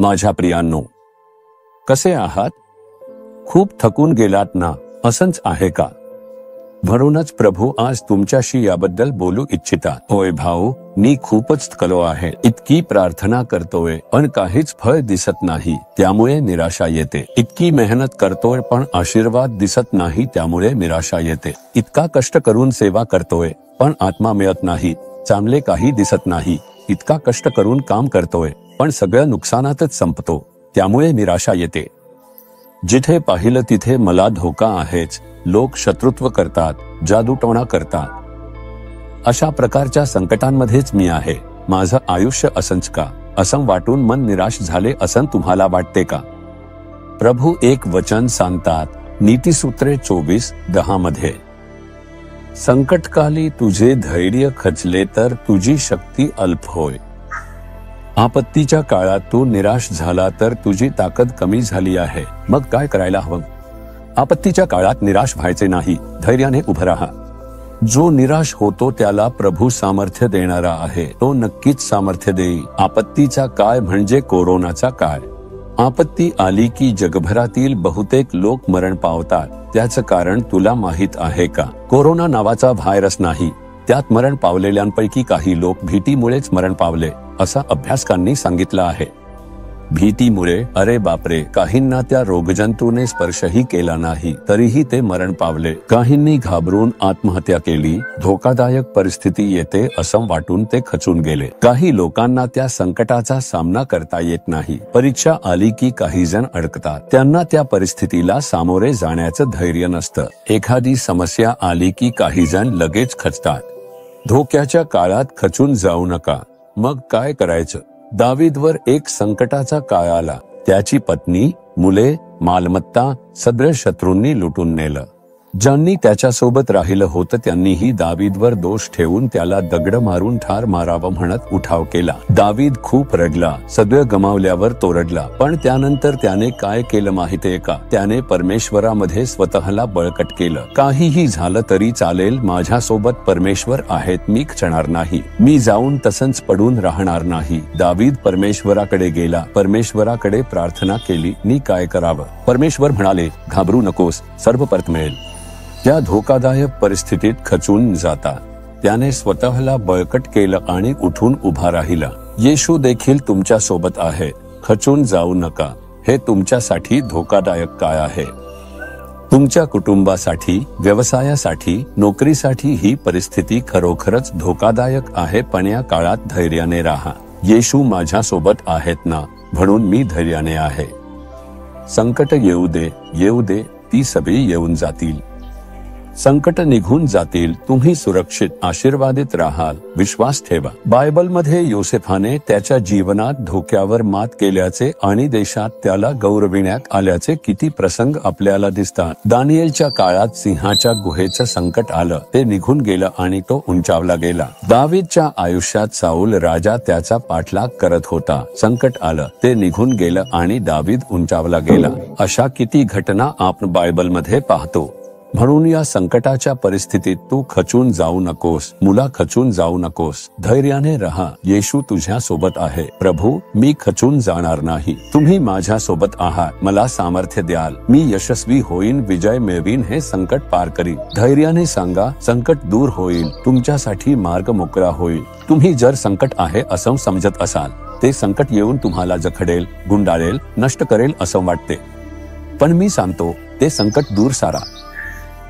माझ्या प्रियांनो, कसे आहात? खूप थकून गेलात ना, असंच आहे का? म्हणूनच प्रभू आज तुमच्याशी याबद्दल बोलू इच्छितात. होय भाऊ, मी खूपच थकलो आहे. इतकी प्रार्थना करतोय पण काहीच फळ दिसत नाही, त्यामुळे निराशा येते. इतकी मेहनत करतोय पण आशीर्वाद दिसत नाही, त्यामुळे निराशा येते. इतका कष्ट करून सेवा करतोय पण आत्मा मिळत नाही, चांगले काही दिसत नाही. इतका कष्ट करून काम करतोय पण सगळं नुकसानातच संपतो, त्यामुळे निराशा येते. जिथे पाहिलं तिथे मला धोका आहेच, लोक शत्रुत्व करतात, जादूटोणा करतात. अशा प्रकारच्या संकटांमध्येच मी आहे. माझं आयुष्य असंच का, असं वाटून मन निराश झाले असं तुम्हाला वाटते का? प्रभू एक वचन सांगतात, नीतिसूत्रे 24:10 मध्ये, संकटकाली तुझे धैर्य खचले तर तुझी शक्ती अल्प होय. आपत्तीच्या काळात तू निराश झाला तर तुझी ताकद कमी झाली आहे. मग काय करायला हवं? आपत्तीच्या काळात निराश व्हायचे नाही, धैर्याने उभं राहा. जो निराश होतो त्याला प्रभू सामर्थ्य देणारा आहे. तो नक्कीच सामर्थ्य देईल. आपत्तीचा काळ म्हणजे कोरोनाचा काळ. आपत्ती आली की जगभरातील बहुतेक लोक मरण पावतात. त्याचं कारण तुला माहित आहे का? कोरोना नावाचा व्हायरस नाही, त्यात मरण पावलेल्यांपैकी काही लोक भीतीमुळेच मरण पावले, असं अभ्यासकांनी सांगितलं आहे. भीतीमुळे, अरे बापरे, काहींना त्या रोगजंतूने स्पर्शही केला नाही तरीही ते मरण पावले. काहींनी घाबरून आत्महत्या केली. धोकादायक परिस्थिती येते असं वाटून ते खचून गेले. काही लोकांना त्या संकटाचा सामना करता येत नाही. परीक्षा आली की काही जण अडकतात. त्यांना त्या परिस्थितीला सामोरे जाण्याचं धैर्य नसतं. एखादी समस्या आली की काही जण लगेच खचतात. धोक्याच्या काळात खचून जाऊ नका. मग काय करायचं? दावीदवर एक संकटाचा काळ आला. त्याची पत्नी, मुले, मालमत्ता सगळं शत्रूंनी लुटून नेलं. ज्यांनी त्याच्यासोबत राहिलं होतं त्यांनीही दावीदवर दोष ठेवून त्याला दगड मारून ठार मारावं म्हणत उठाव केला. दावीद खूप रडला. सगळं गमावल्यावर तो रडला. पण त्यानंतर त्याने काय केलं माहितीये का? त्याने परमेश्वरामध्ये स्वतःला बळकट केलं. काहीही झालं तरी चालेल, माझ्यासोबत परमेश्वर आहेत, मी खचणार नाही. मी जाऊन तसंच पडून राहणार नाही. दावीद परमेश्वराकडे गेला. परमेश्वराकडे प्रार्थना केली, मी काय करावं? परमेश्वर म्हणाले, घाबरू नकोस, सर्व परत मिळेल. त्या धोकादायक परिस्थितीत खचून जाता त्याने स्वतःला बळकट केलं आणि उठून उभा राहिला. येशू देखील तुमच्या सोबत आहे. खचून जाऊ नका. हे तुमच्यासाठी धोकादायक काळ आहे. तुमच्या कुटुंबासाठी, व्यवसायासाठी, नोकरीसाठी ही परिस्थिती खरोखरच धोकादायक आहे, पण या काळात धैर्याने राहा. येशू माझ्या सोबत आहेत ना, म्हणून मी धैर्याने आहे. संकट येऊ दे, येऊ दे, ती सगळी येऊन जातील. संकट निघून जातील. तुम्ही सुरक्षित, आशीर्वादित राहाल. विश्वास ठेवा. बायबलमध्ये योसेफाने त्याच्या जीवनात धोक्यावर मात केल्याचे आणि देशात त्याला गौरविण्यात आल्याचे किती प्रसंग आपल्याला दिसतात. दानियेलच्या काळात सिंहाच्या गुहेचं संकट आलं, ते निघून गेलं आणि तो उंचावला गेला. दावीदच्या आयुष्यात साऊल राजा त्याचा पाठलाग करत होता. संकट आलं, ते निघून गेलं आणि दावीद उंचावला गेला. अशा किती घटना आपण बायबलमध्ये पाहतो. म्हणून या संकटाच्या परिस्थितीत तू खचून जाऊ नकोस. मुला खचून जाऊ नकोस. धैर्याने राहा. येशू तुझ्या सोबत आहे. प्रभू, मी खचून जाणार नाही. तुम्ही माझ्या सोबत आहात. मला सामर्थ्य द्याल. मी यशस्वी होईन, विजय मिळवीन, हे संकट पार करीन. धैर्याने सांगा, संकट दूर होईल. तुमच्यासाठी मार्ग मोकळा होईल. तुम्ही जर संकट आहे असं समजत असाल, ते संकट येऊन तुम्हाला जखडेल, गुंडाळेल, नष्ट करेल असं वाटते. पण मी सांगतो, ते संकट दूर सारा.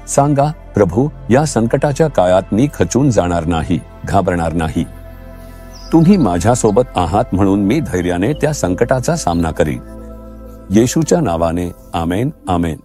सांगा, प्रभू, या संकटाच्या काळात मी खचून जाणार नाही, घाबरणार नाही. तुम्ही माझ्यासोबत आहात म्हणून मी धैर्याने त्या संकटाचा सामना करीन. येशूच्या नावाने आमेन, आमेन.